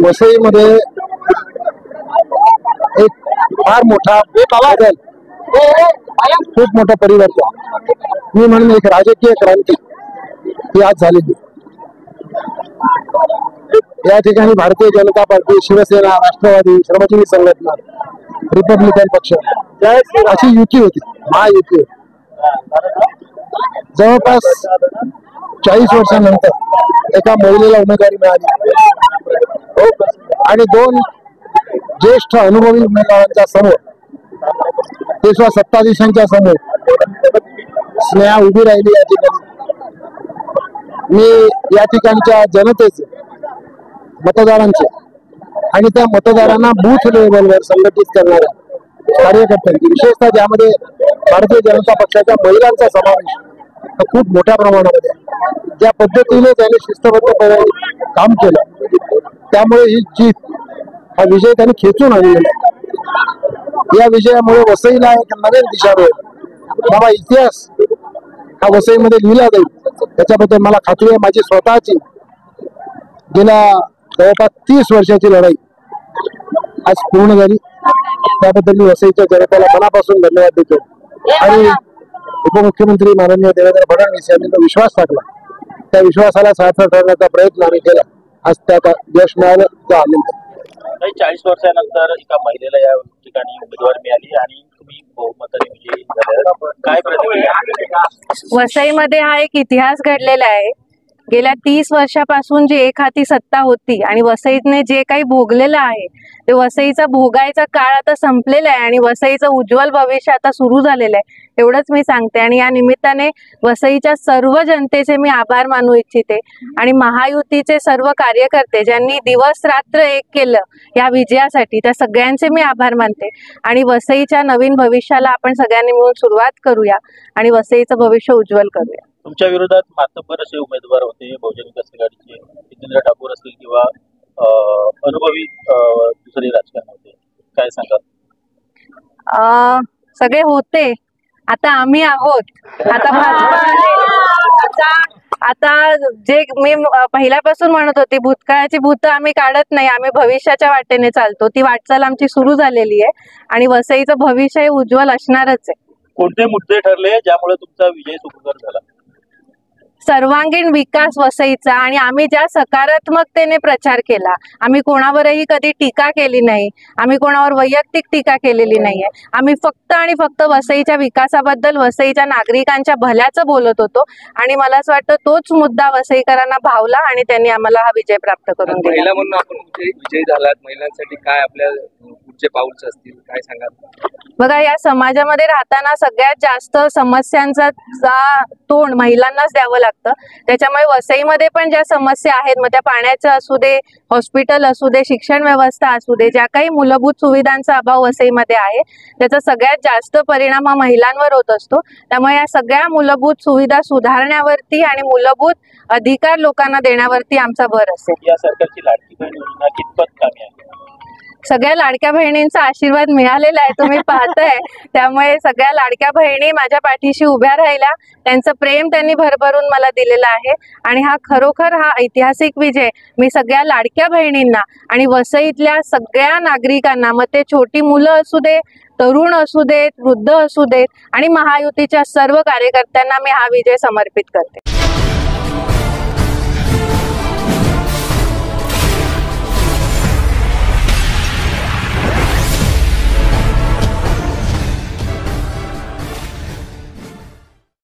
वसईमध्ये एक फार मोठा बदल, खूप मोठं परिवर्तन, मी म्हणून एक राजकीय क्रांती ही आज झालेली. या ठिकाणी भारतीय जनता पार्टी, शिवसेना, राष्ट्रवादी, श्रमजीवी संघटना, रिपब्लिकन पक्ष अशी युती होती, महायुती. जवळपास 40 वर्षांनंतर एका महिलेला उमेदवारी मिळाली आणि 2 ज्येष्ठ अनुभवी उमेदवारांच्या समोर, ते सुद्धा सत्ताधीशांच्या समोर स्नेहा उभी राहिली. या ठिकाणी मी या ठिकाणच्या जनतेचे, मतदारांचे आणि त्या मतदारांना बूथ लेवलवर संघटित करणाऱ्या कार्यकर्त्यांची, विशेषतः ज्यामध्ये भारतीय जनता पक्षाच्या महिलांचा समावेश खूप मोठ्या प्रमाणामध्ये, ज्या पद्धतीने त्यांनी शिस्तबद्धपणे काम केलं, त्यामुळे ही जीत, हा विजय त्यांनी खेचून आणलेला. या विजयामुळे वसईला एक नवीन दिशा मिळेल. बाबा इतिहास हा वसईमध्ये लिहिला जाईल, त्याच्याबद्दल मला खात्री आहे. माझी स्वतःची गेल्या जवळपास 30 वर्षाची लढाई आज पूर्ण झाली. त्याबद्दल मी वसईच्या जनतेला मनापासून धन्यवाद देतो. आणि उपमुख्यमंत्री माननीय देवेंद्र फडणवीस यांनी जो विश्वास टाकला, त्या विश्वासाला सार्थ करण्याचा प्रयत्न आम्ही केला. आज त्यात यश मिळालं, तो आनंद. 40 वर्षानंतर एका महिलेला या ठिकाणी उमेदवारी मिळाली आणि तुम्ही बहुमताने विजयी झाला, काय प्रतिक्रिया? वसईमध्ये हा एक इतिहास घडलेला आहे. गेल्या 30 वर्षापासून जी एक हाती सत्ता होती आणि वसईने जे काही भोगलेलं आहे, ते वसईचा भोगायचा काळ आता संपलेला आहे आणि वसईचं उज्ज्वल भविष्य आता सुरू झालेलं आहे, एवढंच मी सांगते. आणि या निमित्ताने वसईच्या सर्व जनतेचे मी आभार मानू इच्छिते आणि महायुतीचे सर्व कार्यकर्ते ज्यांनी दिवस रात्र एक केलं या विजयासाठी, त्या सगळ्यांचे मी आभार मानते. आणि वसईच्या नवीन भविष्याला आपण सगळ्यांनी मिळून सुरुवात करूया आणि वसईचं भविष्य उज्ज्वल करूया. तुमच्या विरोधात मातब्बर असे उमेदवार होते, बहुजन विकास आघाडीचे जितेंद्र ठाकूर असतील किंवा अनुभवी दुसरे राजकारण होते, काय सांगाल? सगळे होते, आता आम्ही आहोत. आता भाजपा, आता जे मी पहिल्यापासून म्हणत होते, भूतकाळाची भूत आम्ही काढत नाही, आम्ही भविष्याच्या वाटेने चालतो. ती वाटचाल आमची सुरू झालेली आहे आणि वसईचं भविष्य हे उज्ज्वल असणारच आहे. कोणते मुद्दे ठरले ज्यामुळे तुमचा विजय सुखकर झाला? सर्वांगीण विकास वसईचा, आणि आम्ही ज्या सकारात्मकतेने प्रचार केला, आम्ही कोणावरही कधी टीका केली नाही, आम्ही कोणावर वैयक्तिक टीका केलेली नाहीये. आम्ही फक्त आणि फक्त वसईच्या विकासाबद्दल, वसईच्या नागरिकांच्या भल्याचं बोलत होतो आणि मला असं वाटतं तोच मुद्दा वसईकरांना भावला आणि त्यांनी आम्हाला हा विजय प्राप्त करून दिला. महिला म्हणून आपण विजयी झालात, महिलांसाठी काय आपल्या पुढचे पाऊल असतील, काय सांगाल? बघा, या समाजामध्ये राहताना सगळ्यात जास्त समस्यांचा तोंड महिलांनाच द्यावं लागतं. त्याच्यामुळे वसईमध्ये पण ज्या समस्या आहेत, मग त्या पाण्याचं असू दे, हॉस्पिटल असू दे, शिक्षण व्यवस्था असू दे, ज्या काही मूलभूत सुविधांचा अभाव वसईमध्ये आहे, त्याचा सगळ्यात जास्त परिणाम हा महिलांवर होत असतो. त्यामुळे या सगळ्या मूलभूत सुविधा सुधारण्यावरती आणि मूलभूत अधिकार लोकांना देण्यावरती आमचा भर असेल. या सरकारची लाडकी बहीण योजना कितपत कामी आहे? सगळ्या लाडक्या बहिणींचा आशीर्वाद मिळालेला आहे, तुम्ही पाहताय. त्यामुळे सगळ्या लाडक्या बहिणी माझ्या पाठीशी उभ्या राहिल्या, त्यांचं प्रेम त्यांनी भरभरून मला दिलेलं आहे. आणि हा खरोखर हा ऐतिहासिक विजय मी सगळ्या लाडक्या बहिणींना आणि वसईतल्या सगळ्या नागरिकांना, मग ते छोटी मुलं असू दे, तरुण असू देत, वृद्ध असू देत आणि महायुतीच्या सर्व कार्यकर्त्यांना मी हा विजय समर्पित करते.